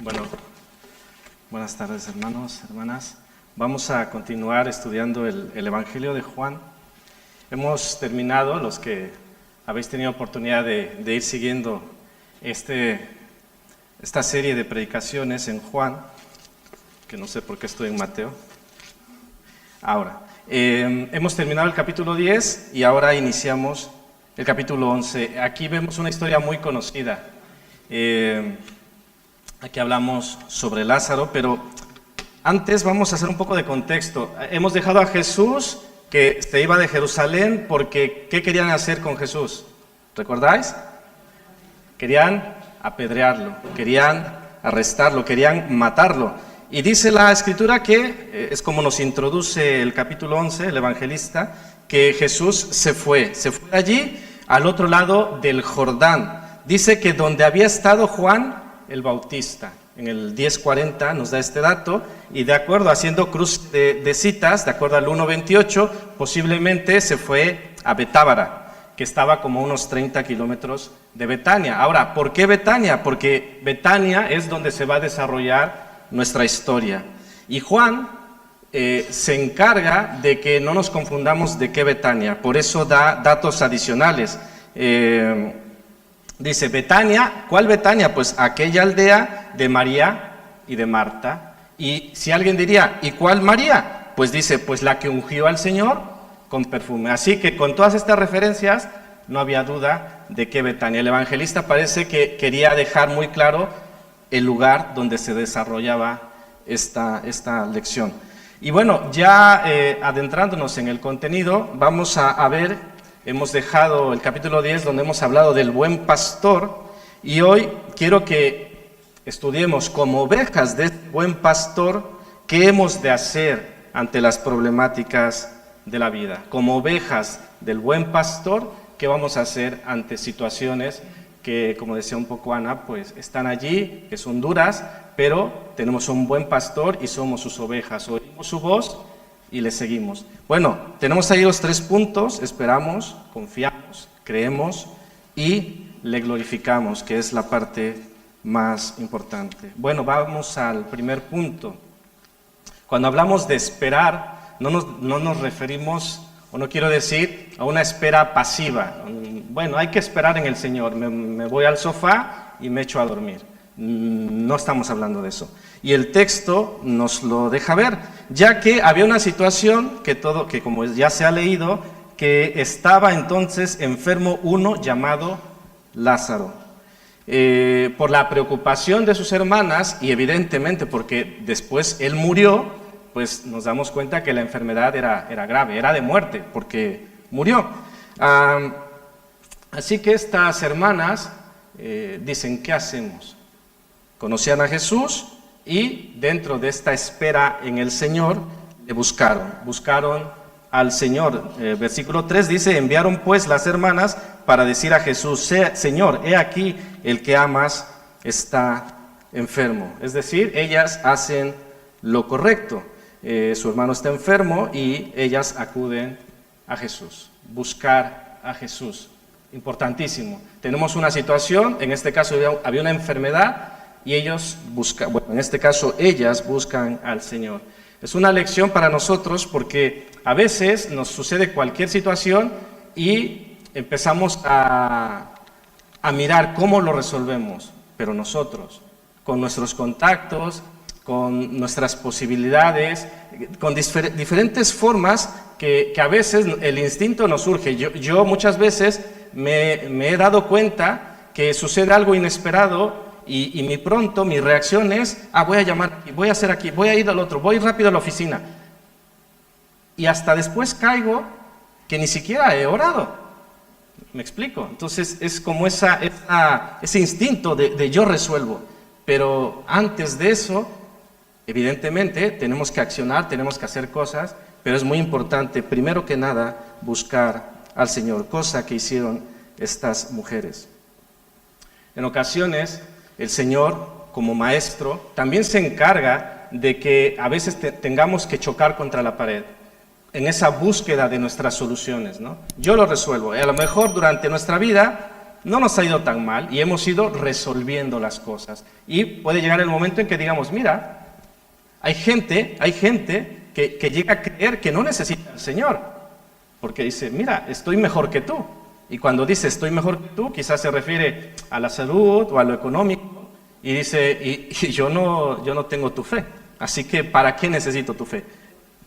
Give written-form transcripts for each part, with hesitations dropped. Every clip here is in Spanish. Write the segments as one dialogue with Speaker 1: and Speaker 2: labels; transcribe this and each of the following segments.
Speaker 1: Bueno, buenas tardes hermanos, hermanas. Vamos a continuar estudiando el Evangelio de Juan. Hemos terminado, los que habéis tenido oportunidad de ir siguiendo esta serie de predicaciones en Juan, que no sé por qué estoy en Mateo. Ahora, hemos terminado el capítulo 10 y ahora iniciamos el capítulo 11. Aquí vemos una historia muy conocida. Aquí hablamos sobre Lázaro, pero antes vamos a hacer un poco de contexto. Hemos dejado a Jesús que se iba de Jerusalén porque ¿qué querían hacer con Jesús? ¿Recordáis? Querían apedrearlo, querían arrestarlo, querían matarlo. Y dice la Escritura que, es como nos introduce el capítulo 11, el evangelista, que Jesús se fue allí al otro lado del Jordán. Dice que donde había estado Juan el Bautista, en el 10:40 nos da este dato, y de acuerdo, haciendo cruz de citas, de acuerdo al 1:28, posiblemente se fue a Betábara, que estaba como unos 30 kilómetros de Betania. Ahora, ¿por qué Betania? Porque Betania es donde se va a desarrollar nuestra historia. Y Juan se encarga de que no nos confundamos de qué Betania, por eso da datos adicionales. Dice Betania, ¿cuál Betania? Pues aquella aldea de María y de Marta. Y si alguien diría, ¿y cuál María? Pues dice, pues la que ungió al Señor con perfume. Así que con todas estas referencias no había duda de que Betania. El evangelista parece que quería dejar muy claro el lugar donde se desarrollaba esta lección. Y bueno, ya adentrándonos en el contenido, vamos a ver. Hemos dejado el capítulo 10 donde hemos hablado del buen pastor y hoy quiero que estudiemos como ovejas de este buen pastor qué hemos de hacer ante las problemáticas de la vida. Como ovejas del buen pastor, ¿qué vamos a hacer ante situaciones que, como decía un poco Ana, pues están allí, que son duras, pero tenemos un buen pastor y somos sus ovejas, oímos su voz y le seguimos. Bueno, tenemos ahí los 3 puntos: esperamos, confiamos, creemos y le glorificamos, que es la parte más importante. Bueno, vamos al primer punto. Cuando hablamos de esperar, no nos referimos, o no quiero decir, a una espera pasiva. Bueno, hay que esperar en el Señor, me voy al sofá y me echo a dormir. No estamos hablando de eso. Y el texto nos lo deja ver, ya que había una situación que como ya se ha leído, que estaba entonces enfermo uno llamado Lázaro. Por la preocupación de sus hermanas y evidentemente porque después él murió, pues nos damos cuenta que la enfermedad era grave, era de muerte, porque murió. Así que estas hermanas dicen, ¿qué hacemos? Conocían a Jesús y dentro de esta espera en el Señor le buscaron al Señor. Versículo 3 dice, enviaron pues las hermanas para decir a Jesús, Señor, he aquí el que amas está enfermo. Es decir, ellas hacen lo correcto. Su hermano está enfermo y ellas acuden a Jesús, buscar a Jesús. Importantísimo. Tenemos una situación, en este caso había una enfermedad, y ellos buscan, bueno, en este caso ellas buscan al Señor. Es una lección para nosotros porque a veces nos sucede cualquier situación y empezamos a mirar cómo lo resolvemos, pero nosotros, con nuestros contactos, con nuestras posibilidades, con diferentes formas que a veces el instinto nos surge. Yo muchas veces me he dado cuenta que sucede algo inesperado y mi reacción es, voy a llamar aquí, voy a hacer aquí, voy a ir al otro, voy rápido a la oficina. Y hasta después caigo que ni siquiera he orado. ¿Me explico? Entonces es como ese instinto de yo resuelvo. Pero antes de eso, evidentemente, tenemos que accionar, tenemos que hacer cosas, pero es muy importante, primero que nada, buscar al Señor, cosa que hicieron estas mujeres. En ocasiones, el Señor, como maestro, también se encarga de que a veces tengamos que chocar contra la pared, en esa búsqueda de nuestras soluciones, ¿no? Yo lo resuelvo. A lo mejor durante nuestra vida no nos ha ido tan mal y hemos ido resolviendo las cosas. Y puede llegar el momento en que digamos, mira, hay gente que llega a creer que no necesita al Señor, porque dice, mira, estoy mejor que tú. Y cuando dice estoy mejor que tú, quizás se refiere a la salud o a lo económico, y dice, y yo no tengo tu fe, así que ¿para qué necesito tu fe?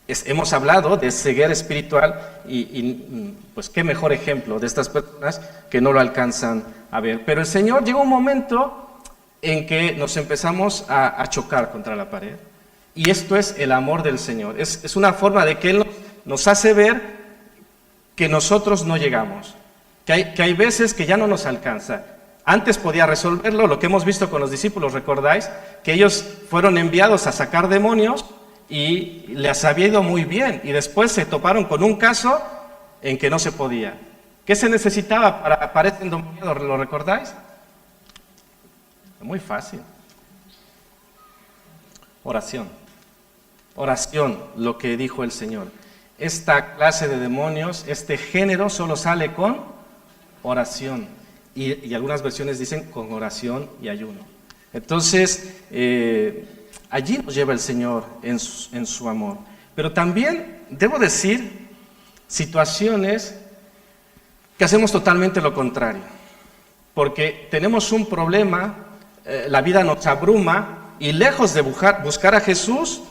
Speaker 1: Hemos hablado de ceguera espiritual y pues qué mejor ejemplo de estas personas que no lo alcanzan a ver. Pero el Señor llega un momento en que nos empezamos a chocar contra la pared. Y esto es el amor del Señor. Es una forma de que Él nos hace ver que nosotros no llegamos. Que hay veces que ya no nos alcanza. Antes podía resolverlo, lo que hemos visto con los discípulos, ¿recordáis? Que ellos fueron enviados a sacar demonios y les había ido muy bien. Y después se toparon con un caso en que no se podía. ¿Qué se necesitaba para este endemoniado? ¿Lo recordáis? Muy fácil. Oración. Oración, lo que dijo el Señor. Esta clase de demonios, este género solo sale con oración. Y algunas versiones dicen con oración y ayuno. Entonces, allí nos lleva el Señor en su amor. Pero también, debo decir, situaciones que hacemos totalmente lo contrario. Porque tenemos un problema, la vida nos abruma, y lejos de buscar a Jesús,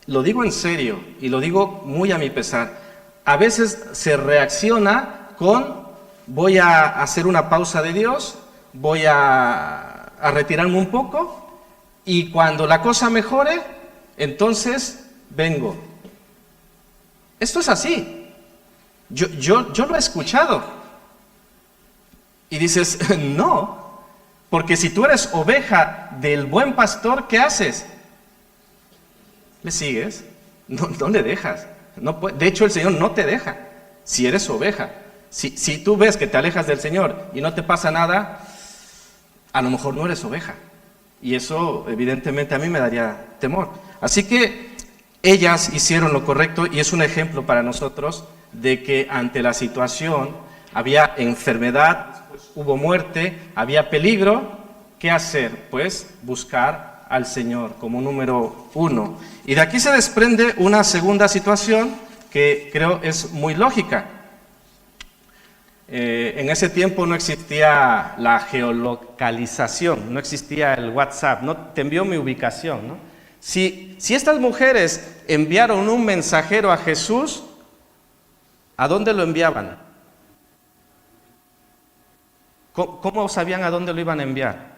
Speaker 1: lo digo en serio y lo digo muy a mi pesar, a veces se reacciona con voy a hacer una pausa de Dios, voy a retirarme un poco y cuando la cosa mejore, entonces vengo. Esto es así. Yo lo he escuchado. Y dices, no, porque si tú eres oveja del buen pastor, ¿qué haces? ¿Le sigues? No le dejas. No puede. De hecho, el Señor no te deja si eres oveja. Si tú ves que te alejas del Señor y no te pasa nada, a lo mejor no eres oveja. Y eso, evidentemente, a mí me daría temor. Así que ellas hicieron lo correcto y es un ejemplo para nosotros de que ante la situación había enfermedad, hubo muerte, había peligro. ¿Qué hacer? Pues buscar al Señor como número uno. Y de aquí se desprende una segunda situación que creo es muy lógica. En ese tiempo no existía la geolocalización, no existía el WhatsApp, no te envió mi ubicación, ¿no? Si estas mujeres enviaron un mensajero a Jesús, ¿a dónde lo enviaban? ¿Cómo sabían a dónde lo iban a enviar?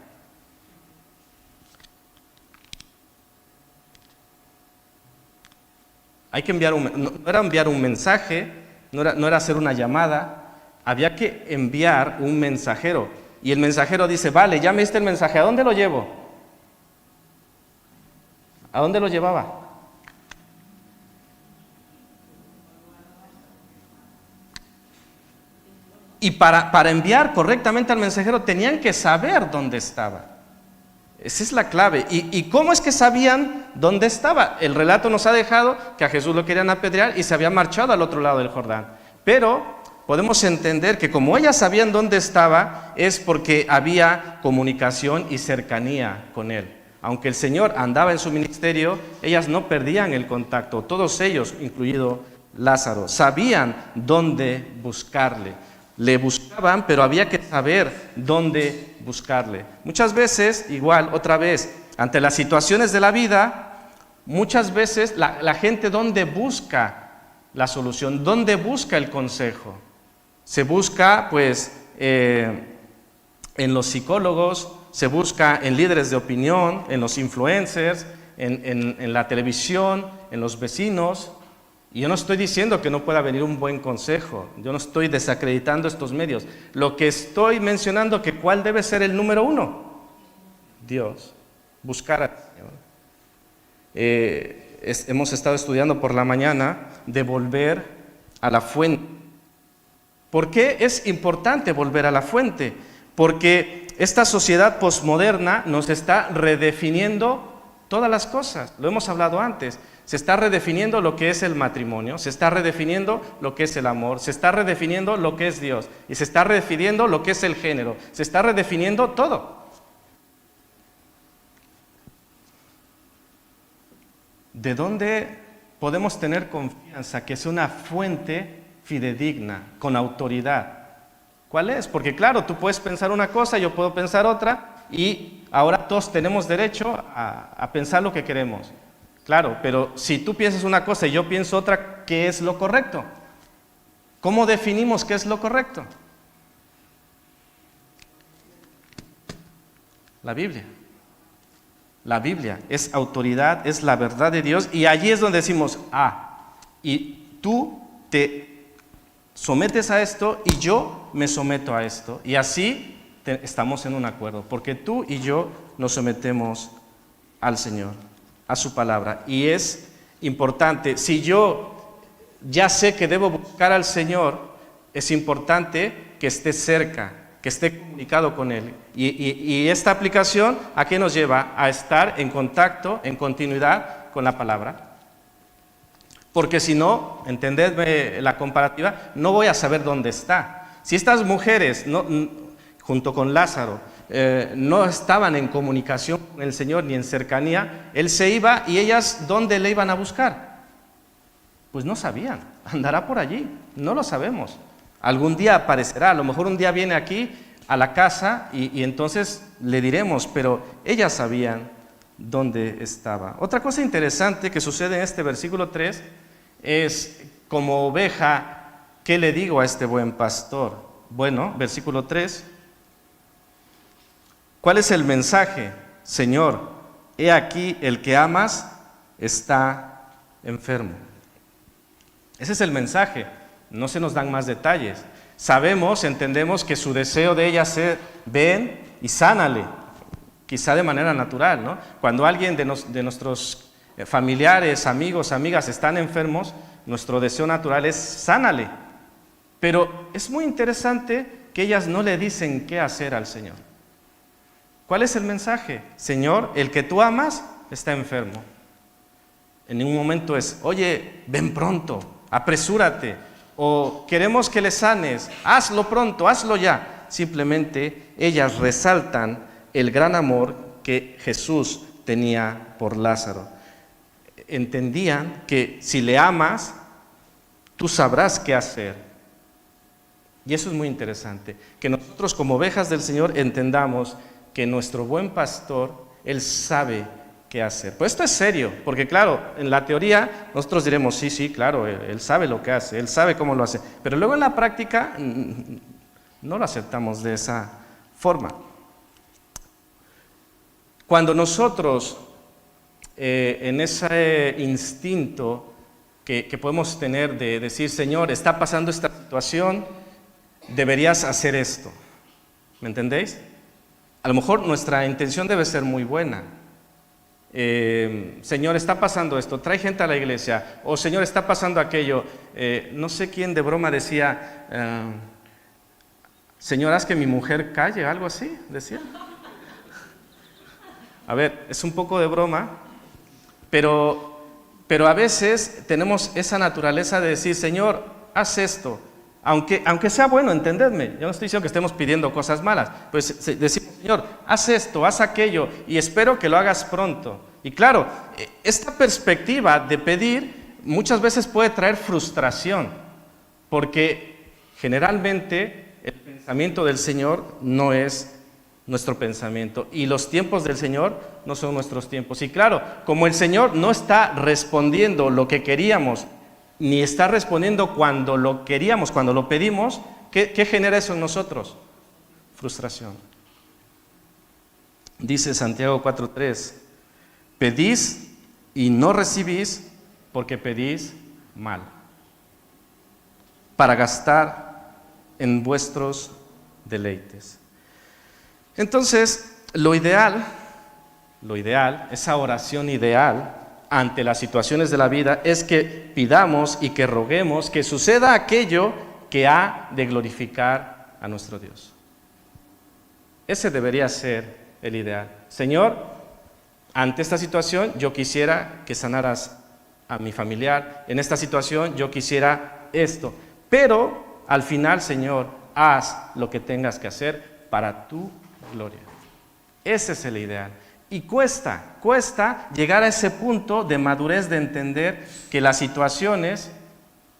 Speaker 1: Hay que enviar no era enviar un mensaje, no era hacer una llamada, había que enviar un mensajero. Y el mensajero dice, vale, ya me diste el mensaje, ¿a dónde lo llevo? ¿A dónde lo llevaba? Y para enviar correctamente al mensajero tenían que saber dónde estaba. Esa es la clave. ¿Y cómo es que sabían dónde estaba? El relato nos ha dejado que a Jesús lo querían apedrear y se había marchado al otro lado del Jordán. Pero podemos entender que como ellas sabían dónde estaba, es porque había comunicación y cercanía con Él. Aunque el Señor andaba en su ministerio, ellas no perdían el contacto. Todos ellos, incluido Lázaro, sabían dónde buscarle. Le buscaban, pero había que saber dónde buscarle. Muchas veces, igual, otra vez, ante las situaciones de la vida, muchas veces la gente ¿dónde busca la solución? ¿Dónde busca el consejo? Se busca, pues, en los psicólogos, se busca en líderes de opinión, en los influencers, en la televisión, en los vecinos. Y yo no estoy diciendo que no pueda venir un buen consejo, yo no estoy desacreditando estos medios. Lo que estoy mencionando que ¿cuál debe ser el número uno? Dios, buscar al Señor. Hemos estado estudiando por la mañana de volver a la fuente. ¿Por qué es importante volver a la fuente? Porque esta sociedad posmoderna nos está redefiniendo todas las cosas, lo hemos hablado antes. Se está redefiniendo lo que es el matrimonio, se está redefiniendo lo que es el amor, se está redefiniendo lo que es Dios, y se está redefiniendo lo que es el género, se está redefiniendo todo. ¿De dónde podemos tener confianza que es una fuente fidedigna, con autoridad? ¿Cuál es? Porque claro, tú puedes pensar una cosa, yo puedo pensar otra, y ahora todos tenemos derecho a pensar lo que queremos. Claro, pero si tú piensas una cosa y yo pienso otra, ¿qué es lo correcto? ¿Cómo definimos qué es lo correcto? La Biblia. La Biblia es autoridad, es la verdad de Dios, y allí es donde decimos, y tú te sometes a esto y yo me someto a esto, y así estamos en un acuerdo, porque tú y yo nos sometemos al Señor, a su palabra. Y es importante, si yo ya sé que debo buscar al Señor, es importante que esté cerca, que esté comunicado con Él. Y esta aplicación, ¿a qué nos lleva? A estar en contacto, en continuidad con la palabra. Porque si no, entendedme la comparativa, no voy a saber dónde está. Si estas mujeres, junto con Lázaro, no estaban en comunicación con el Señor ni en cercanía, Él se iba y ellas, ¿dónde le iban a buscar? Pues no sabían, andará por allí, no lo sabemos. Algún día aparecerá, a lo mejor un día viene aquí a la casa y entonces le diremos, pero ellas sabían dónde estaba. Otra cosa interesante que sucede en este versículo 3 es, como oveja, ¿qué le digo a este buen pastor? Bueno, versículo 3, ¿cuál es el mensaje? Señor, he aquí el que amas está enfermo. Ese es el mensaje. No se nos dan más detalles. Sabemos, entendemos que su deseo de ella es ven y sánale, quizá de manera natural, ¿no? Cuando alguien de nuestros familiares, amigos, amigas están enfermos, nuestro deseo natural es sánale. Pero es muy interesante que ellas no le dicen qué hacer al Señor. ¿Cuál es el mensaje? Señor, el que tú amas está enfermo. En ningún momento es, oye, ven pronto, apresúrate, o queremos que le sanes, hazlo pronto, hazlo ya. Simplemente ellas resaltan el gran amor que Jesús tenía por Lázaro. Entendían que si le amas, tú sabrás qué hacer. Y eso es muy interesante, que nosotros como ovejas del Señor entendamos que nuestro buen pastor, Él sabe qué hacer. Pues esto es serio, porque claro, en la teoría nosotros diremos, sí, claro, él sabe lo que hace, Él sabe cómo lo hace, pero luego en la práctica no lo aceptamos de esa forma. Cuando nosotros, en ese instinto que podemos tener de decir, Señor, está pasando esta situación, deberías hacer esto, ¿me entendéis? A lo mejor nuestra intención debe ser muy buena. Señor, está pasando esto, trae gente a la iglesia, o Señor, está pasando aquello. No sé quién de broma decía, Señor, haz que mi mujer calle, algo así, decía. A ver, es un poco de broma, pero a veces tenemos esa naturaleza de decir, Señor, haz esto, aunque sea bueno, entendedme, yo no estoy diciendo que estemos pidiendo cosas malas, pues decimos, Señor, haz esto, haz aquello, y espero que lo hagas pronto. Y claro, esta perspectiva de pedir muchas veces puede traer frustración, porque generalmente el pensamiento del Señor no es nuestro pensamiento, y los tiempos del Señor no son nuestros tiempos. Y claro, como el Señor no está respondiendo lo que queríamos, ni está respondiendo cuando lo queríamos, cuando lo pedimos, ¿qué genera eso en nosotros? Frustración. Dice Santiago 4:3, pedís y no recibís porque pedís mal, para gastar en vuestros deleites. Entonces, lo ideal, esa oración ideal ante las situaciones de la vida es que pidamos y que roguemos que suceda aquello que ha de glorificar a nuestro Dios. Ese debería ser el ideal. Señor, ante esta situación yo quisiera que sanaras a mi familiar, en esta situación yo quisiera esto, pero al final, Señor, haz lo que tengas que hacer para tu gloria. Ese es el ideal. Y cuesta llegar a ese punto de madurez de entender que las situaciones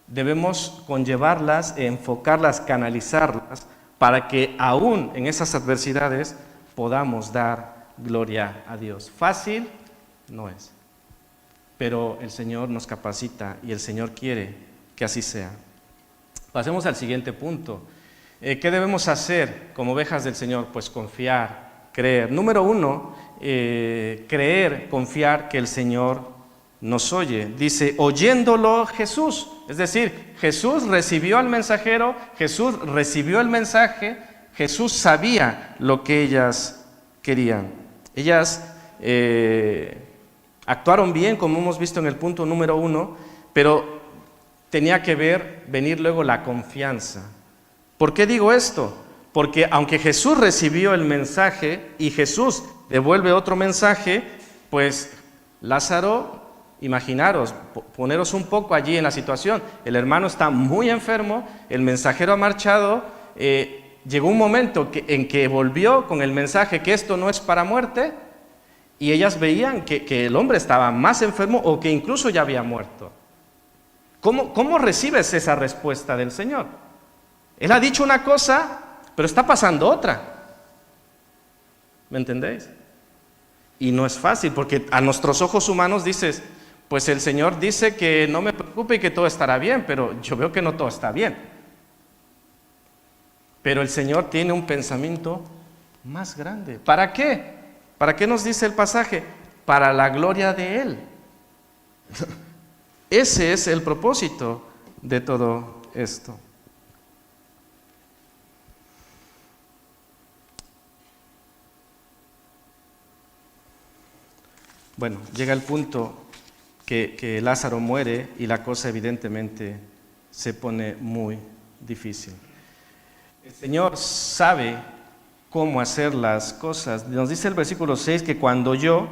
Speaker 1: debemos conllevarlas, enfocarlas, canalizarlas, para que aún en esas adversidades podamos dar gloria a Dios. Fácil no es, pero el Señor nos capacita y el Señor quiere que así sea. Pasemos al siguiente punto. ¿Qué debemos hacer como ovejas del Señor? Pues confiar, creer. Número 1, creer, confiar que el Señor nos oye. Dice, oyéndolo Jesús. Es decir, Jesús recibió al mensajero, Jesús recibió el mensaje, Jesús sabía lo que ellas querían. Ellas actuaron bien, como hemos visto en el punto número 1, pero tenía que venir luego la confianza. ¿Por qué digo esto? Porque aunque Jesús recibió el mensaje y Jesús devuelve otro mensaje, pues Lázaro, imaginaros, poneros un poco allí en la situación. El hermano está muy enfermo, el mensajero ha marchado, llegó un momento en que volvió con el mensaje que esto no es para muerte, y ellas veían que el hombre estaba más enfermo o que incluso ya había muerto. ¿Cómo recibes esa respuesta del Señor? Él ha dicho una cosa, pero está pasando otra. ¿Me entendéis? Y no es fácil, porque a nuestros ojos humanos dices, pues el Señor dice que no me preocupe y que todo estará bien, pero yo veo que no todo está bien. Pero el Señor tiene un pensamiento más grande. ¿Para qué? ¿Para qué nos dice el pasaje? Para la gloria de Él. Ese es el propósito de todo esto. Bueno, llega el punto que Lázaro muere y la cosa evidentemente se pone muy difícil. El Señor sabe cómo hacer las cosas. Nos dice el versículo 6 que cuando yo,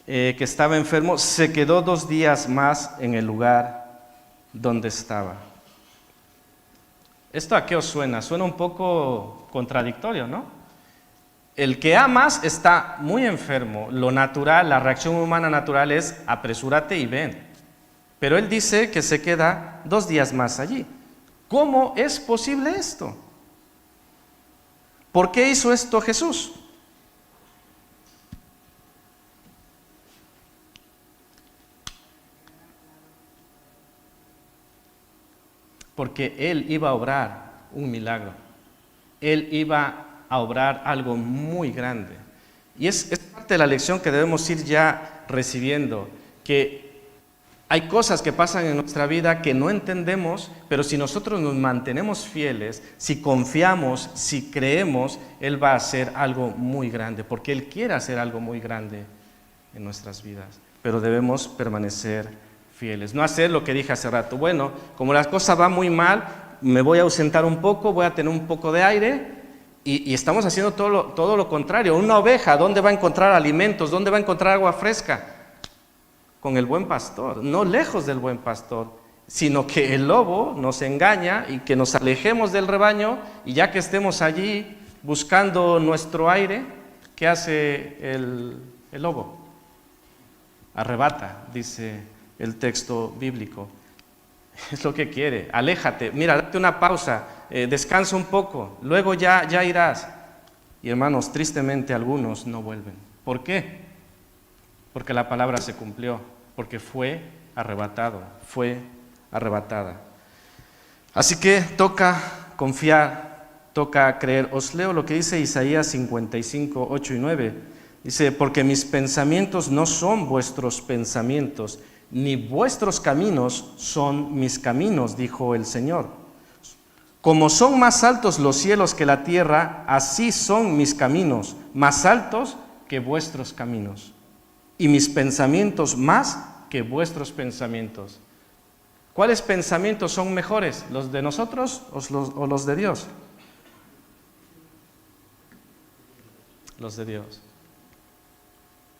Speaker 1: que estaba enfermo, se quedó 2 días más en el lugar donde estaba. ¿Esto a qué os suena? Suena un poco contradictorio, ¿no? El que amas está muy enfermo. Lo natural, la reacción humana natural es apresúrate y ven. Pero él dice que se queda 2 días más allí. ¿Cómo es posible esto? ¿Por qué hizo esto Jesús? Porque Él iba a obrar un milagro. Él iba a obrar algo muy grande. Y es parte de la lección que debemos ir ya recibiendo, que hay cosas que pasan en nuestra vida que no entendemos, pero si nosotros nos mantenemos fieles, si confiamos, si creemos, Él va a hacer algo muy grande, porque Él quiere hacer algo muy grande en nuestras vidas, pero debemos permanecer fieles, no hacer lo que dije hace rato. Bueno, como las cosas van muy mal, me voy a ausentar un poco, voy a tener un poco de aire, y estamos haciendo todo lo contrario. Una oveja, ¿dónde va a encontrar alimentos? ¿Dónde va a encontrar agua fresca? Con el buen pastor, no lejos del buen pastor, sino que el lobo nos engaña y que nos alejemos del rebaño, y ya que estemos allí buscando nuestro aire, ¿qué hace el lobo? Arrebata, dice el texto bíblico. Es lo que quiere. Aléjate, mira, date una pausa, descansa un poco, luego ya irás. Y hermanos, tristemente algunos no vuelven. ¿Por qué? Porque la palabra se cumplió, porque fue arrebatado, fue arrebatada. Así que toca confiar, toca creer. Os leo lo que dice Isaías 55, 8 y 9. Dice, porque mis pensamientos no son vuestros pensamientos, ni vuestros caminos son mis caminos, dijo el Señor. Como son más altos los cielos que la tierra, así son mis caminos, más altos que vuestros caminos, y mis pensamientos más que vuestros pensamientos. ¿Cuáles pensamientos son mejores? ¿Los de nosotros o los de Dios? Los de Dios.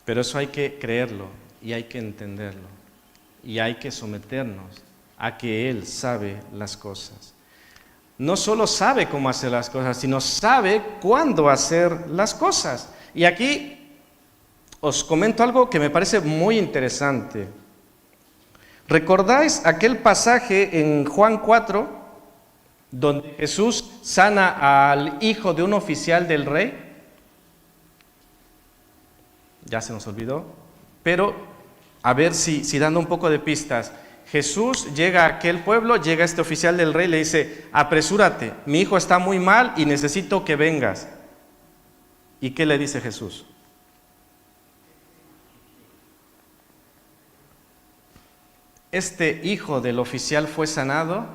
Speaker 1: Pero eso hay que creerlo y hay que entenderlo y hay que someternos a que Él sabe las cosas. No solo sabe cómo hacer las cosas, sino sabe cuándo hacer las cosas. Y aquí os comento algo que me parece muy interesante. ¿Recordáis aquel pasaje en Juan 4, donde Jesús sana al hijo de un oficial del rey? Ya se nos olvidó, pero a ver si dando un poco de pistas. Jesús llega a aquel pueblo, llega este oficial del rey, le dice: apresúrate, mi hijo está muy mal y necesito que vengas. ¿Y qué le dice Jesús? Este hijo del oficial fue sanado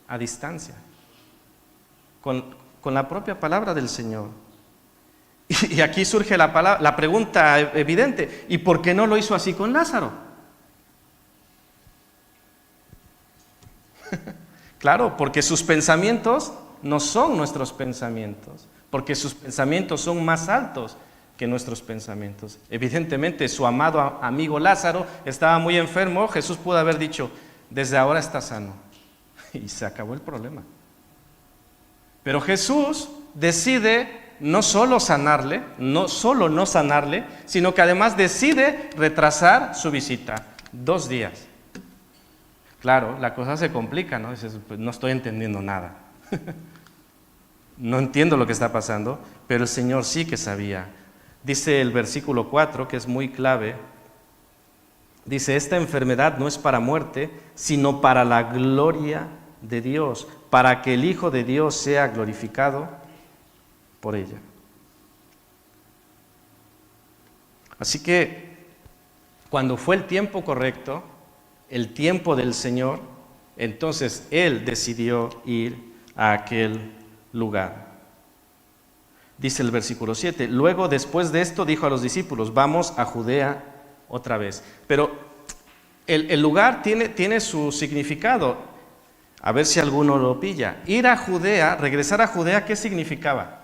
Speaker 1: a distancia, con la propia palabra del Señor. Y aquí surge la pregunta evidente: ¿y por qué no lo hizo así con Lázaro? Claro, porque sus pensamientos no son nuestros pensamientos, porque sus pensamientos son más altos que nuestros pensamientos. Evidentemente, su amado amigo Lázaro estaba muy enfermo. Jesús pudo haber dicho: desde ahora está sano, y se acabó el problema. Pero Jesús decide no solo sanarle, no solo no sanarle, sino que además decide retrasar su visita 2 días. Claro, la cosa se complica, ¿no? Dices: pues no estoy entendiendo nada. No entiendo lo que está pasando, pero el Señor sí que sabía. Dice el versículo 4, que es muy clave, dice: esta enfermedad no es para muerte, sino para la gloria de Dios, para que el Hijo de Dios sea glorificado por ella. Así que, cuando fue el tiempo correcto, el tiempo del Señor, entonces Él decidió ir a aquel lugar. Dice el versículo 7, luego después de esto dijo a los discípulos: vamos a Judea otra vez. Pero el lugar tiene su significado, a ver si alguno lo pilla. Ir a Judea, regresar a Judea, ¿qué significaba?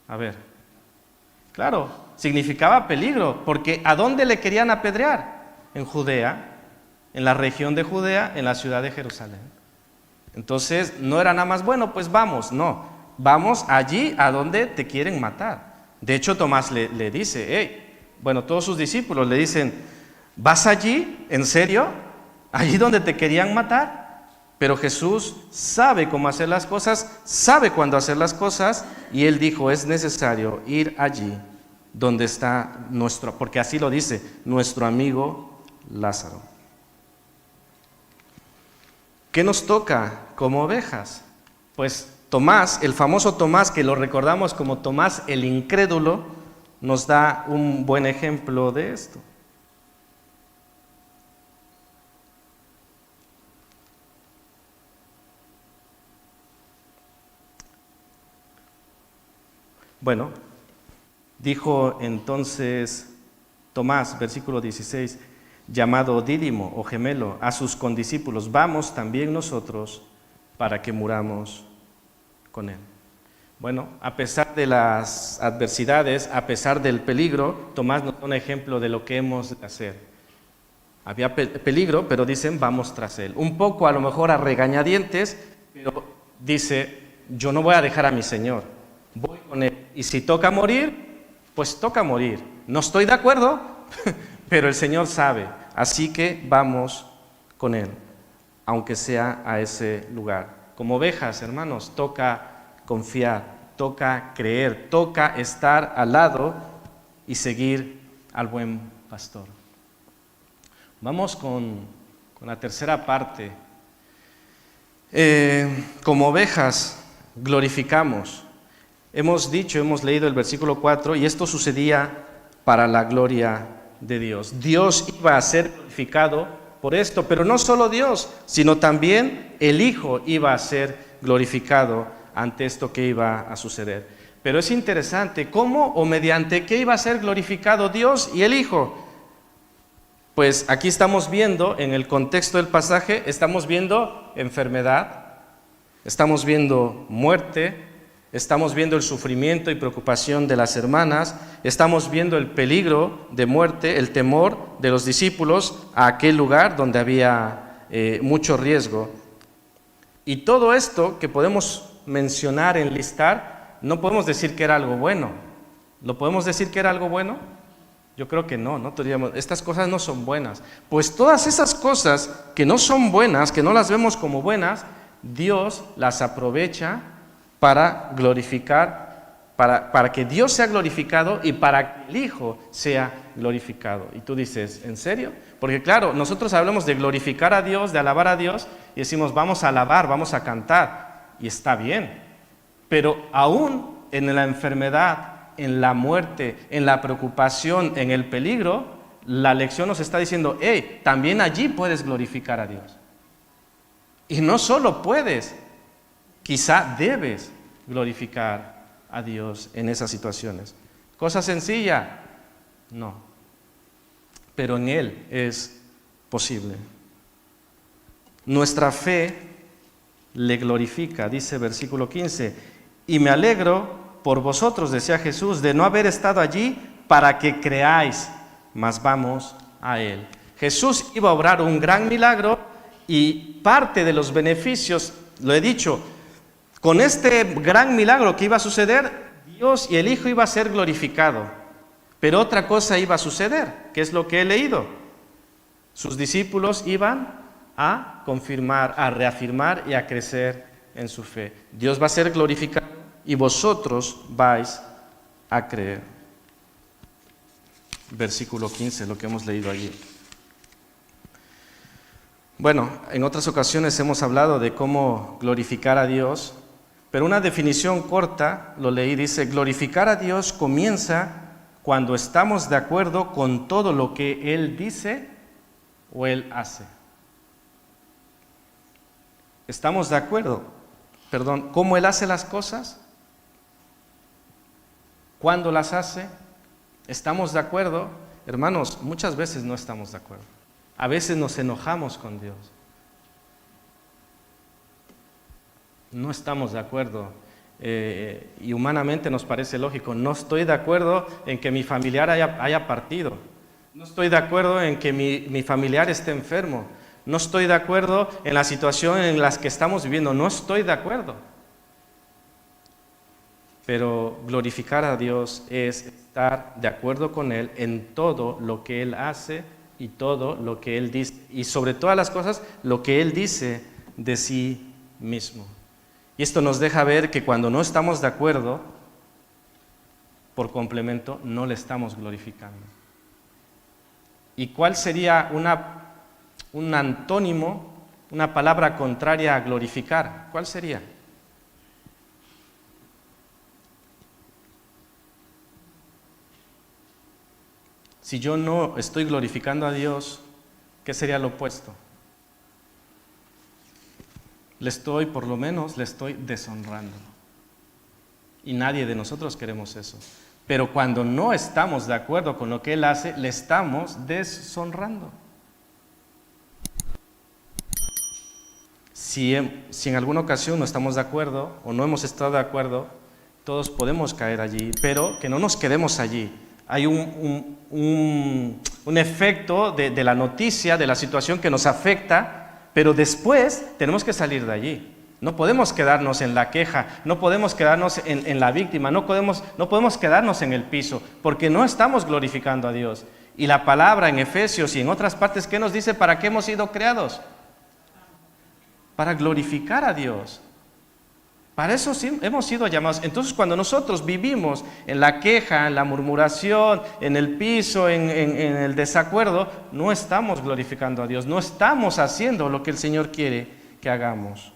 Speaker 1: A ver, claro, significaba peligro, porque ¿a dónde le querían apedrear? En Judea, en la región de Judea, en la ciudad de Jerusalén. Entonces, no era nada más: bueno, pues vamos, no, vamos allí a donde te quieren matar. De hecho, Tomás le dice, bueno, todos sus discípulos le dicen: ¿vas allí? ¿En serio? ¿Allí donde te querían matar? Pero Jesús sabe cómo hacer las cosas, sabe cuándo hacer las cosas, y Él dijo: es necesario ir allí donde está porque así lo dice, nuestro amigo Lázaro. ¿Qué nos toca como ovejas? Pues Tomás, el famoso Tomás, que lo recordamos como Tomás el incrédulo, nos da un buen ejemplo de esto. Bueno, dijo entonces Tomás, versículo 16, llamado Dídimo o gemelo, a sus condiscípulos: vamos también nosotros para que muramos con él. Bueno, a pesar de las adversidades, a pesar del peligro, Tomás nos da un ejemplo de lo que hemos de hacer. Había peligro, pero dicen: vamos tras él. Un poco a lo mejor a regañadientes, pero dice: yo no voy a dejar a mi Señor, voy con él. Y si toca morir, pues toca morir. No estoy de acuerdo, pero el Señor sabe. Así que vamos con Él, aunque sea a ese lugar. Como ovejas, hermanos, toca confiar, toca creer, toca estar al lado y seguir al buen pastor. Vamos con la tercera parte. Como ovejas, glorificamos. Hemos leído el versículo 4, y esto sucedía para la gloria de Dios. Dios iba a ser glorificado por esto, pero no solo Dios, sino también el Hijo iba a ser glorificado ante esto que iba a suceder. Pero es interesante, ¿cómo o mediante qué iba a ser glorificado Dios y el Hijo? Pues aquí estamos viendo, en el contexto del pasaje, estamos viendo enfermedad, estamos viendo muerte, estamos viendo el sufrimiento y preocupación de las hermanas, estamos viendo el peligro de muerte, el temor de los discípulos a aquel lugar donde había mucho riesgo. Y todo esto que podemos mencionar, enlistar, no podemos decir que era algo bueno. ¿Lo podemos decir que era algo bueno? Yo creo que no diríamos, estas cosas no son buenas. Pues todas esas cosas que no son buenas, que no las vemos como buenas, Dios las aprovecha para glorificar, para que Dios sea glorificado y para que el Hijo sea glorificado. Y tú dices, ¿en serio? Porque claro, nosotros hablamos de glorificar a Dios, de alabar a Dios, y decimos, vamos a alabar, vamos a cantar, y está bien. Pero aún en la enfermedad, en la muerte, en la preocupación, en el peligro, la lección nos está diciendo, hey, también allí puedes glorificar a Dios. Y no solo puedes, quizá debes glorificar a Dios en esas situaciones. ¿Cosa sencilla? No. Pero en Él es posible. Nuestra fe le glorifica, dice versículo 15, y me alegro por vosotros, decía Jesús, de no haber estado allí para que creáis, mas vamos a Él. Jesús iba a obrar un gran milagro y parte de los beneficios, lo he dicho, con este gran milagro que iba a suceder, Dios y el Hijo iba a ser glorificado. Pero otra cosa iba a suceder, que es lo que he leído. Sus discípulos iban a confirmar, a reafirmar y a crecer en su fe. Dios va a ser glorificado y vosotros vais a creer. Versículo 15, lo que hemos leído allí. Bueno, en otras ocasiones hemos hablado de cómo glorificar a Dios, pero una definición corta, lo leí, dice, glorificar a Dios comienza cuando estamos de acuerdo con todo lo que Él dice o Él hace. ¿Estamos de acuerdo? ¿Cómo Él hace las cosas? ¿Cuándo las hace? ¿Estamos de acuerdo? Hermanos, muchas veces no estamos de acuerdo. A veces nos enojamos con Dios. No estamos de acuerdo. Y humanamente nos parece lógico. No estoy de acuerdo en que mi familiar haya partido. No estoy de acuerdo en que mi familiar esté enfermo. No estoy de acuerdo en la situación en la que estamos viviendo. No estoy de acuerdo. Pero glorificar a Dios es estar de acuerdo con Él en todo lo que Él hace y todo lo que Él dice. Y sobre todas las cosas, lo que Él dice de sí mismo. Y esto nos deja ver que cuando no estamos de acuerdo, por complemento, no le estamos glorificando. ¿Y cuál sería un antónimo, una palabra contraria a glorificar? ¿Cuál sería? Si yo no estoy glorificando a Dios, ¿qué sería lo opuesto? Por lo menos le estoy deshonrando. Y nadie de nosotros queremos eso. Pero cuando no estamos de acuerdo con lo que Él hace, le estamos deshonrando. Si en alguna ocasión no estamos de acuerdo o no hemos estado de acuerdo, todos podemos caer allí, pero que no nos quedemos allí. Hay un efecto de la noticia, de la situación que nos afecta, pero después tenemos que salir de allí. No podemos quedarnos en la queja, no podemos quedarnos en la víctima, no podemos quedarnos en el piso, porque no estamos glorificando a Dios. Y la palabra en Efesios y en otras partes, ¿qué nos dice? ¿Para qué hemos sido creados? Para glorificar a Dios. Para eso sí hemos sido llamados. Entonces, cuando nosotros vivimos en la queja, en la murmuración, en el piso, en el desacuerdo, no estamos glorificando a Dios, no estamos haciendo lo que el Señor quiere que hagamos.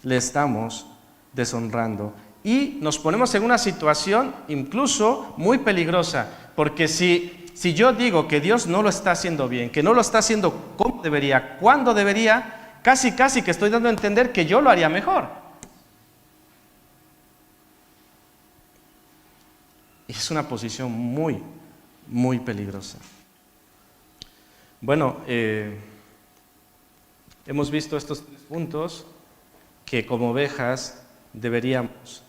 Speaker 1: Le estamos deshonrando. Y nos ponemos en una situación incluso muy peligrosa, porque si yo digo que Dios no lo está haciendo bien, que no lo está haciendo como debería, cuando debería, casi que estoy dando a entender que yo lo haría mejor. Y es una posición muy, muy peligrosa. Bueno, hemos visto estos 3 puntos que como ovejas deberíamos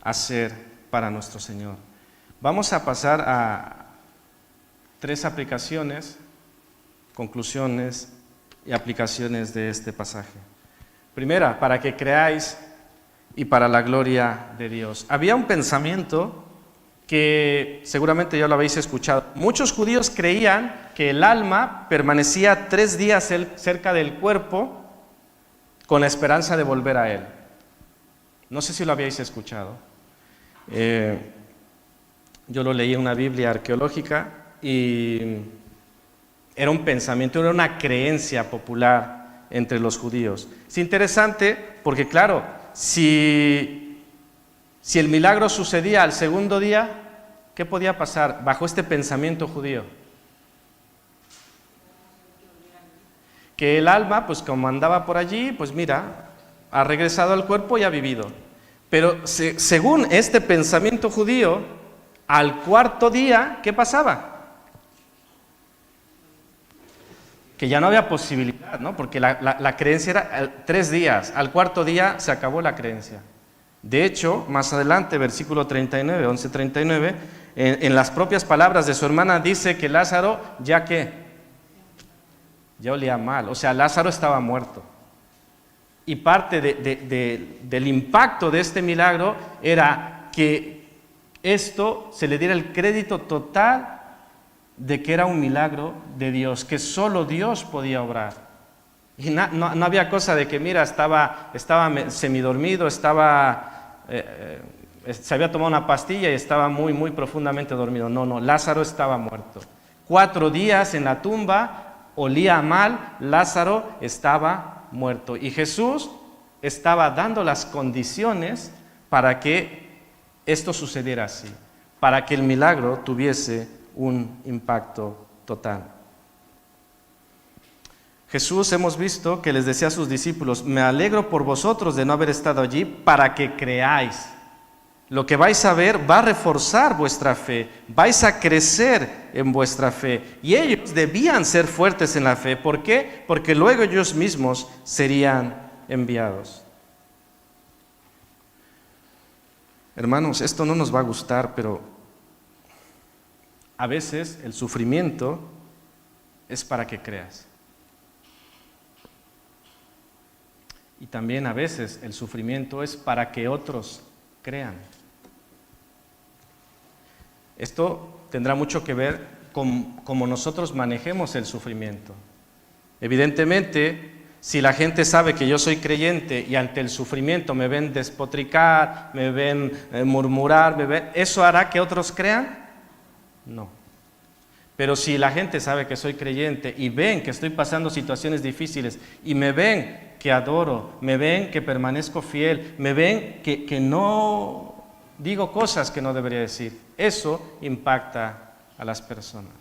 Speaker 1: hacer para nuestro Señor. Vamos a pasar a 3 aplicaciones, conclusiones y aplicaciones de este pasaje. Primera, para que creáis y para la gloria de Dios. Había un pensamiento que seguramente ya lo habéis escuchado. Muchos judíos creían que el alma permanecía 3 días cerca del cuerpo con la esperanza de volver a él. No sé si lo habéis escuchado. Yo lo leí en una Biblia arqueológica y era un pensamiento, era una creencia popular entre los judíos. Es interesante porque, claro, si el milagro sucedía al segundo día, ¿qué podía pasar bajo este pensamiento judío? Que el alma, pues como andaba por allí, pues mira, ha regresado al cuerpo y ha vivido. Pero según este pensamiento judío, al 4.º día, ¿qué pasaba? Que ya no había posibilidad, ¿no? Porque la creencia era 3 días, al 4.º día se acabó la creencia. De hecho, más adelante, versículo 39, 11:39, en las propias palabras de su hermana dice que Lázaro ya olía mal, o sea, Lázaro estaba muerto. Y parte del impacto de este milagro era que esto se le diera el crédito total de que era un milagro de Dios, que solo Dios podía obrar. Y no había cosa de que, mira, estaba semidormido, se había tomado una pastilla y estaba muy, muy profundamente dormido. No, Lázaro estaba muerto. 4 días en la tumba, olía mal, Lázaro estaba muerto. Y Jesús estaba dando las condiciones para que esto sucediera así, para que el milagro tuviese un impacto total. Jesús, hemos visto que les decía a sus discípulos: me alegro por vosotros de no haber estado allí para que creáis. Lo que vais a ver va a reforzar vuestra fe, vais a crecer en vuestra fe. Y ellos debían ser fuertes en la fe. ¿Por qué? Porque luego ellos mismos serían enviados. Hermanos, esto no nos va a gustar, pero a veces el sufrimiento es para que creas. Y también a veces el sufrimiento es para que otros crean. Esto tendrá mucho que ver con cómo nosotros manejemos el sufrimiento. Evidentemente, si la gente sabe que yo soy creyente y ante el sufrimiento me ven despotricar, me ven murmurar, ¿eso hará que otros crean? No. Pero si la gente sabe que soy creyente y ven que estoy pasando situaciones difíciles y me ven que adoro, me ven que permanezco fiel, me ven que no digo cosas que no debería decir, eso impacta a las personas.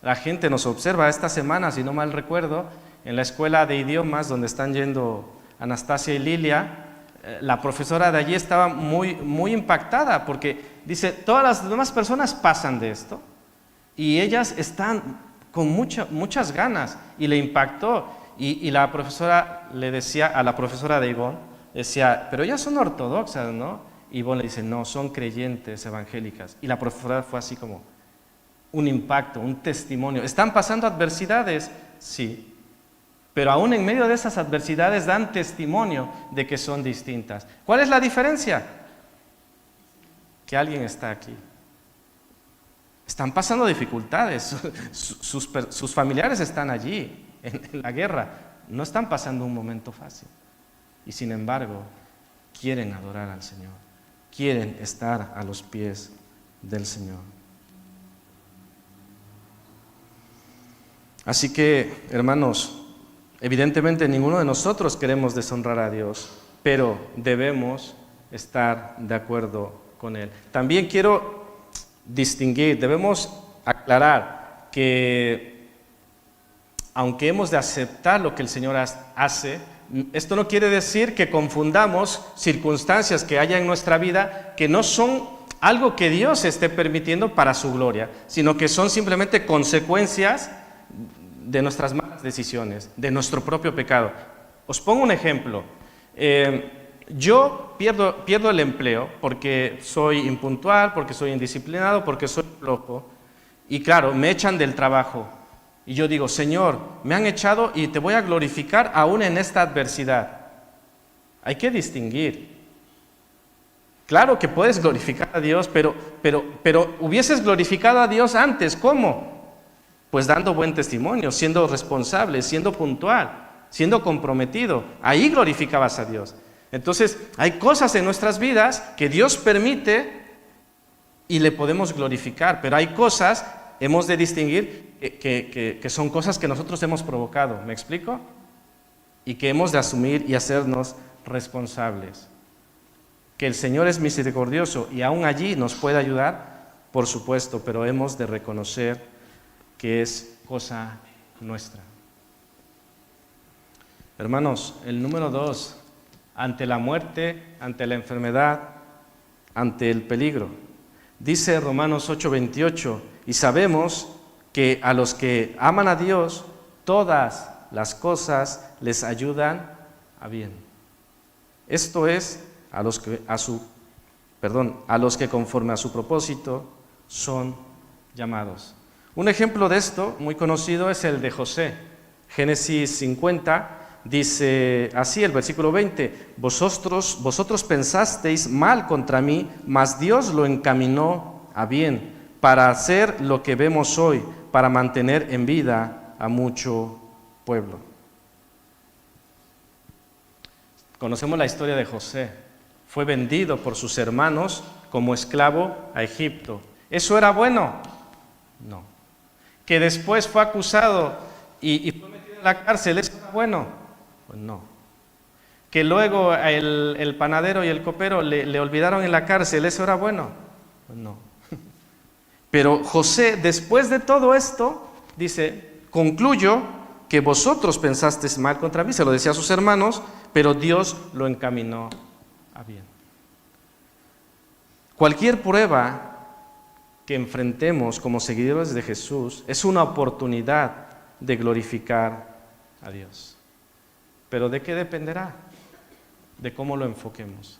Speaker 1: La gente nos observa esta semana, si no mal recuerdo, en la escuela de idiomas donde están yendo Anastasia y Lilia. La profesora de allí estaba muy, muy impactada porque dice, todas las demás personas pasan de esto y ellas están con muchas ganas, y le impactó. Y la profesora le decía a la profesora de Ivonne, decía, pero ellas son ortodoxas, ¿no? Y Ivonne le dice, no, son creyentes evangélicas. Y la profesora fue así como un impacto, un testimonio. ¿Están pasando adversidades? Sí. Pero aún en medio de esas adversidades dan testimonio de que son distintas. ¿Cuál es la diferencia? Que alguien está aquí. Están pasando dificultades, sus familiares están allí en la guerra, no están pasando un momento fácil. Y sin embargo, quieren adorar al Señor, quieren estar a los pies del Señor. Así que, hermanos, evidentemente ninguno de nosotros queremos deshonrar a Dios, pero debemos estar de acuerdo con Él. También quiero distinguir, debemos aclarar que aunque hemos de aceptar lo que el Señor hace, esto no quiere decir que confundamos circunstancias que haya en nuestra vida que no son algo que Dios esté permitiendo para su gloria, sino que son simplemente consecuencias de nuestras malas decisiones, de nuestro propio pecado. Os pongo un ejemplo. yo pierdo el empleo porque soy impuntual, porque soy indisciplinado, porque soy flojo. Y claro, me echan del trabajo. Y yo digo, Señor, me han echado y te voy a glorificar aún en esta adversidad. Hay que distinguir. Claro que puedes glorificar a Dios, pero hubieses glorificado a Dios antes. ¿Cómo? Pues dando buen testimonio, siendo responsable, siendo puntual, siendo comprometido. Ahí glorificabas a Dios. Entonces, hay cosas en nuestras vidas que Dios permite y le podemos glorificar, pero hay cosas, hemos de distinguir que son cosas que nosotros hemos provocado, ¿me explico? Y que hemos de asumir y hacernos responsables. Que el Señor es misericordioso y aún allí nos puede ayudar, por supuesto, pero hemos de reconocer que es cosa nuestra. Hermanos, el número 2, ante la muerte, ante la enfermedad, ante el peligro. Dice Romanos 8:28, y sabemos que a los que aman a Dios, todas las cosas les ayudan a bien. Esto es, a los que conforme a su propósito son llamados. Un ejemplo de esto muy conocido es el de José. Génesis 50 dice así, el versículo 20, vosotros pensasteis mal contra mí, mas Dios lo encaminó a bien, para hacer lo que vemos hoy, para mantener en vida a mucho pueblo. Conocemos la historia de José. Fue vendido por sus hermanos como esclavo a Egipto. ¿Eso era bueno? No. Que después fue acusado y fue metido en la cárcel, ¿eso era bueno? Pues no. Que luego el panadero y el copero le olvidaron en la cárcel, ¿eso era bueno? Pues no. Pero José, después de todo esto, dice, concluyo que vosotros pensasteis mal contra mí, se lo decía a sus hermanos, pero Dios lo encaminó a bien. Cualquier prueba que enfrentemos como seguidores de Jesús es una oportunidad de glorificar a Dios. ¿Pero de qué dependerá? De cómo lo enfoquemos.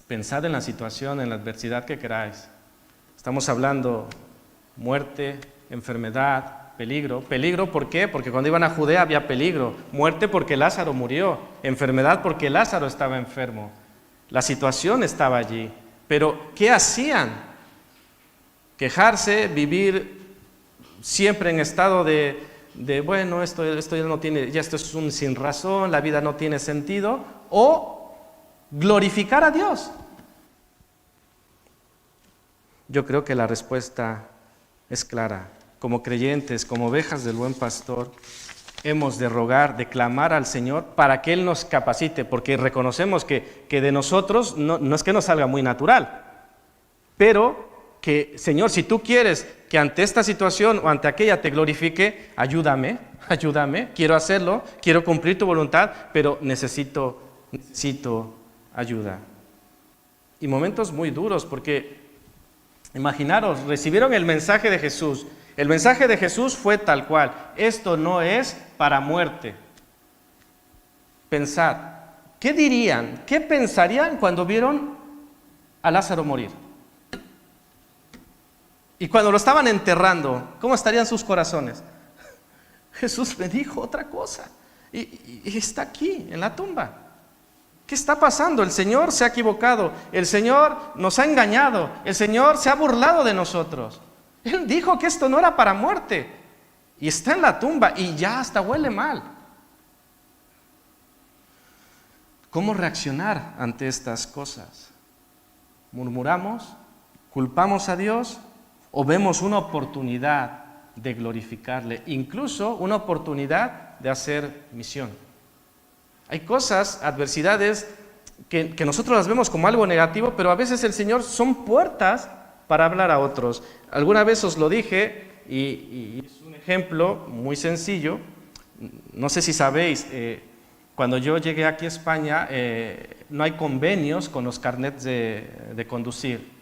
Speaker 1: Pensad en la situación, en la adversidad que queráis. Estamos hablando muerte, enfermedad, peligro. Peligro, ¿por qué? Porque cuando iban a Judea había peligro. Muerte porque Lázaro murió. Enfermedad porque Lázaro estaba enfermo. La situación estaba allí. Pero, ¿qué hacían? Quejarse, vivir siempre en estado de bueno, esto ya no tiene, ya esto es un sin razón, la vida no tiene sentido, o glorificar a Dios. Yo creo que la respuesta es clara. Como creyentes, como ovejas del buen pastor, hemos de rogar, de clamar al Señor para que Él nos capacite, porque reconocemos que de nosotros no es que nos salga muy natural, pero que, Señor, si tú quieres que ante esta situación o ante aquella te glorifique, ayúdame, quiero hacerlo, quiero cumplir tu voluntad, pero necesito ayuda. Y momentos muy duros, porque imaginaros, recibieron el mensaje de Jesús. El mensaje de Jesús fue tal cual: esto no es para muerte. Pensad, ¿qué dirían? ¿Qué pensarían cuando vieron a Lázaro morir? Y cuando lo estaban enterrando, ¿cómo estarían sus corazones? Jesús me dijo otra cosa y está aquí, en la tumba. ¿Qué está pasando? El Señor se ha equivocado, el Señor nos ha engañado, el Señor se ha burlado de nosotros. Él dijo que esto no era para muerte y está en la tumba y ya hasta huele mal. ¿Cómo reaccionar ante estas cosas? ¿Murmuramos? ¿Culpamos a Dios? ¿O vemos una oportunidad de glorificarle? Incluso una oportunidad de hacer misión. Hay cosas, adversidades, que nosotros las vemos como algo negativo, pero a veces el Señor son puertas para hablar a otros. Alguna vez os lo dije, y es un ejemplo muy sencillo. No sé si sabéis, cuando yo llegué aquí a España, no hay convenios con los carnets de conducir.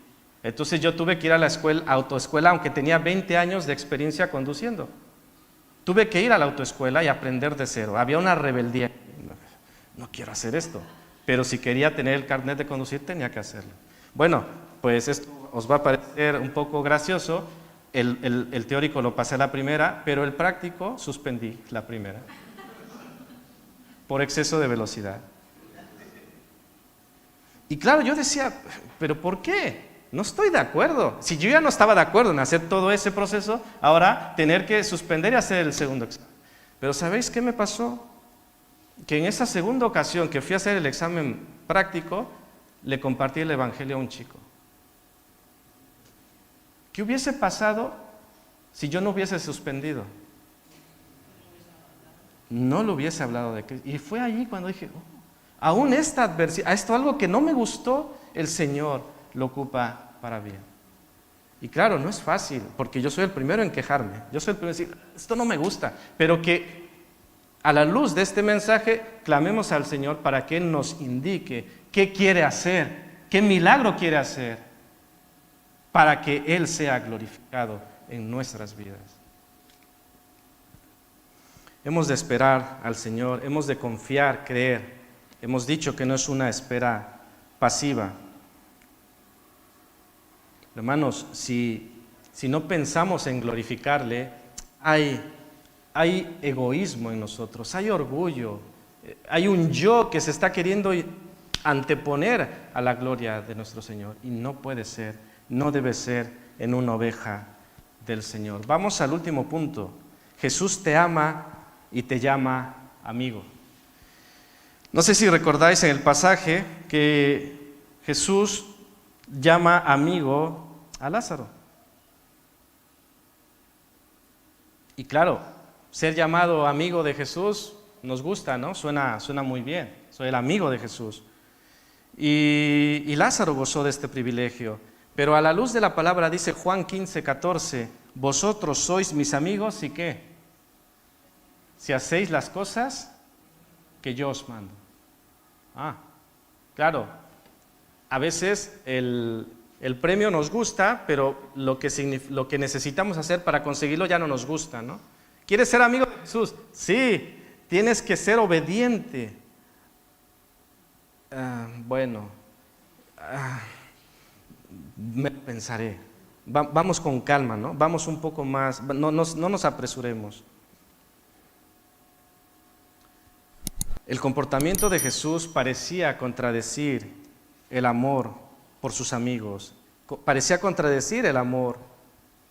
Speaker 1: Entonces yo tuve que ir a la autoescuela, aunque tenía 20 años de experiencia conduciendo. Tuve que ir a la autoescuela y aprender de cero. Había una rebeldía. No quiero hacer esto. Pero si quería tener el carnet de conducir, tenía que hacerlo. Bueno, pues esto os va a parecer un poco gracioso. El teórico lo pasé a la primera, pero el práctico suspendí la primera. Por exceso de velocidad. Y claro, yo decía, ¿pero por qué? No estoy de acuerdo. Si yo ya no estaba de acuerdo en hacer todo ese proceso, ahora tener que suspender y hacer el segundo examen. Pero ¿sabéis qué me pasó? Que en esa segunda ocasión que fui a hacer el examen práctico, le compartí el Evangelio a un chico. ¿Qué hubiese pasado si yo no hubiese suspendido? No lo hubiese hablado de Cristo. Y fue allí cuando dije, aún esta adversidad, esto algo que no me gustó, el Señor lo ocupa para bien. Y claro, no es fácil, porque yo soy el primero en quejarme. Yo soy el primero en decir, esto no me gusta. Pero que a la luz de este mensaje, clamemos al Señor para que Él nos indique qué quiere hacer, qué milagro quiere hacer, para que Él sea glorificado en nuestras vidas. Hemos de esperar al Señor, hemos de confiar, creer. Hemos dicho que no es una espera pasiva. Hermanos, si no pensamos en glorificarle, hay egoísmo en nosotros, hay orgullo, hay un yo que se está queriendo anteponer a la gloria de nuestro Señor. Y no puede ser, no debe ser en una oveja del Señor. Vamos al último punto. Jesús te ama y te llama amigo. No sé si recordáis en el pasaje que Jesús llama amigo a Lázaro. Y claro, ser llamado amigo de Jesús nos gusta, ¿no? Suena muy bien. Soy el amigo de Jesús. Y Lázaro gozó de este privilegio. Pero a la luz de la palabra dice Juan 15:14, vosotros sois mis amigos, ¿y qué? Si hacéis las cosas que yo os mando. Claro, a veces el premio nos gusta, pero lo que necesitamos hacer para conseguirlo ya no nos gusta, ¿no? ¿Quieres ser amigo de Jesús? Sí, tienes que ser obediente. Me pensaré. Vamos con calma, ¿no? Vamos un poco más, no nos apresuremos. El comportamiento de Jesús parecía contradecir el amor por sus amigos, parecía contradecir el amor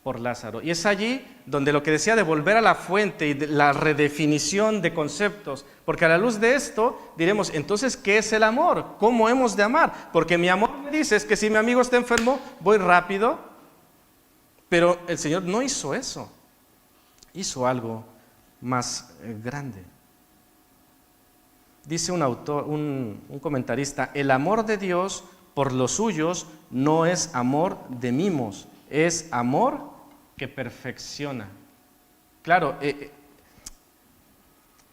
Speaker 1: por Lázaro. Y es allí donde lo que decía de volver a la fuente y de la redefinición de conceptos, porque a la luz de esto diremos, entonces, ¿qué es el amor? ¿Cómo hemos de amar? Porque mi amor me dice es que si mi amigo está enfermo, voy rápido, pero el Señor no hizo eso, hizo algo más grande. Dice un autor, un comentarista, el amor de Dios por los suyos no es amor de mimos, es amor que perfecciona. Claro,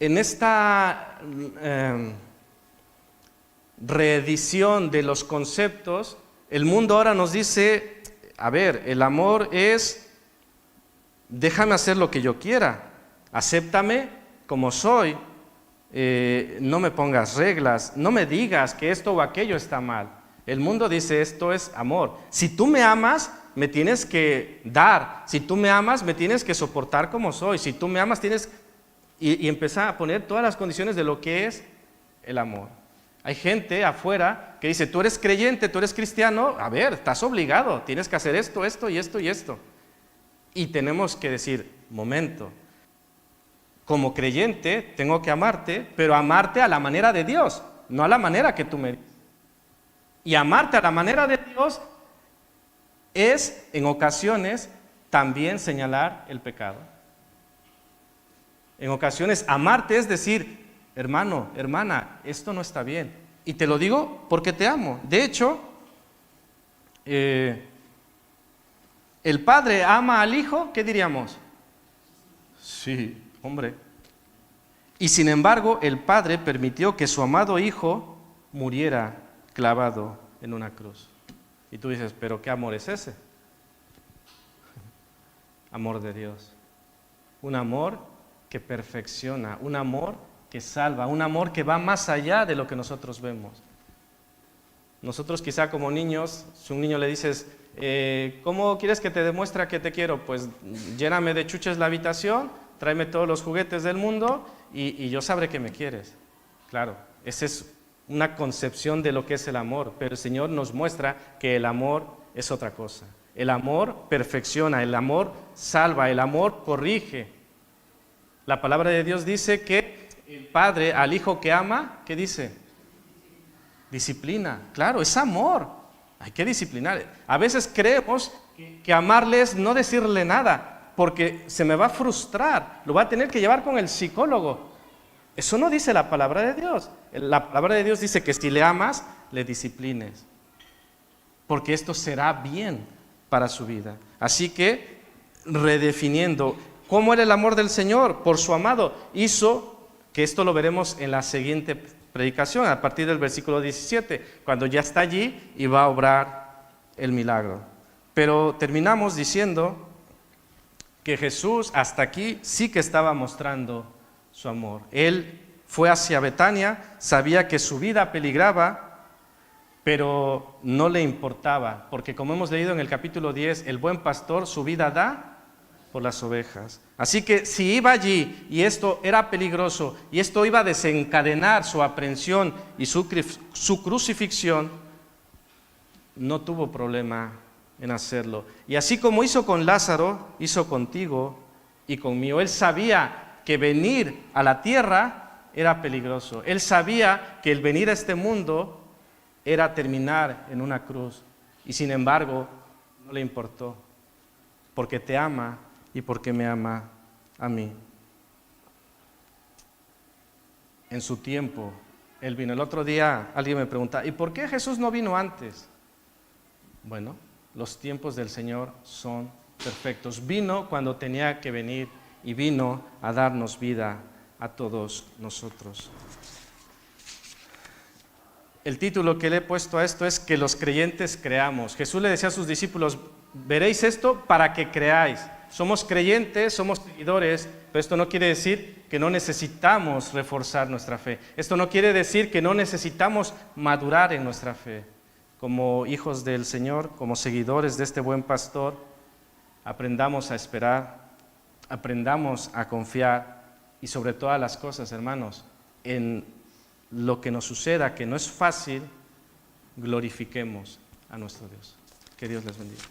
Speaker 1: en esta reedición de los conceptos, el mundo ahora nos dice, a ver, el amor es, déjame hacer lo que yo quiera, acéptame como soy, no me pongas reglas, no me digas que esto o aquello está mal. El mundo dice, esto es amor. Si tú me amas, me tienes que dar. Si tú me amas, me tienes que soportar como soy. Si tú me amas, tienes... Y empezar a poner todas las condiciones de lo que es el amor. Hay gente afuera que dice, tú eres creyente, tú eres cristiano, a ver, estás obligado, tienes que hacer esto, esto y esto y esto. Y tenemos que decir, momento, como creyente tengo que amarte, pero amarte a la manera de Dios, no a la manera que tú me dices. Y amarte a la manera de Dios es, en ocasiones, también señalar el pecado. En ocasiones, amarte es decir, hermano, hermana, esto no está bien. Y te lo digo porque te amo. De hecho, el padre ama al hijo, ¿qué diríamos? Sí, hombre. Y sin embargo, el padre permitió que su amado hijo muriera clavado en una cruz. Y tú dices, ¿pero qué amor es ese? Amor de Dios. Un amor que perfecciona, un amor que salva, un amor que va más allá de lo que nosotros vemos. Nosotros quizá como niños, si a un niño le dices, ¿cómo quieres que te demuestre que te quiero? Pues lléname de chuches la habitación, tráeme todos los juguetes del mundo y yo sabré que me quieres. Claro, esa es una concepción de lo que es el amor, pero el Señor nos muestra que el amor es otra cosa. El amor perfecciona, el amor salva, el amor corrige. La palabra de Dios dice que el Padre al Hijo que ama, ¿qué dice? Disciplina. Claro, es amor. Hay que disciplinar. A veces creemos que amarle es no decirle nada, porque se me va a frustrar, lo va a tener que llevar con el psicólogo. Eso no dice la palabra de Dios. La palabra de Dios dice que si le amas, le disciplines, porque esto será bien para su vida. Así que, redefiniendo cómo era el amor del Señor por su amado, hizo, que esto lo veremos en la siguiente predicación, a partir del versículo 17, cuando ya está allí y va a obrar el milagro. Pero terminamos diciendo que Jesús hasta aquí sí que estaba mostrando su amor. Él fue hacia Betania, sabía que su vida peligraba, pero no le importaba, porque como hemos leído en el capítulo 10, el buen pastor su vida da por las ovejas. Así que si iba allí y esto era peligroso y esto iba a desencadenar su aprehensión y su crucifixión, no tuvo problema en hacerlo. Y así como hizo con Lázaro, hizo contigo y conmigo. Él sabía que venir a la tierra era peligroso. Él sabía que el venir a este mundo era terminar en una cruz. Y sin embargo, no le importó, porque te ama y porque me ama a mí. En su tiempo, Él vino. El otro día alguien me pregunta, ¿y por qué Jesús no vino antes? Bueno, los tiempos del Señor son perfectos. Vino cuando tenía que venir y vino a darnos vida a todos nosotros. El título que le he puesto a esto es que los creyentes creamos. Jesús le decía a sus discípulos, veréis esto para que creáis. Somos creyentes, somos seguidores, pero esto no quiere decir que no necesitamos reforzar nuestra fe. Esto no quiere decir que no necesitamos madurar en nuestra fe. Como hijos del Señor, como seguidores de este buen pastor, aprendamos a esperar, aprendamos a confiar y sobre todas las cosas, hermanos, en lo que nos suceda, que no es fácil, glorifiquemos a nuestro Dios. Que Dios les bendiga.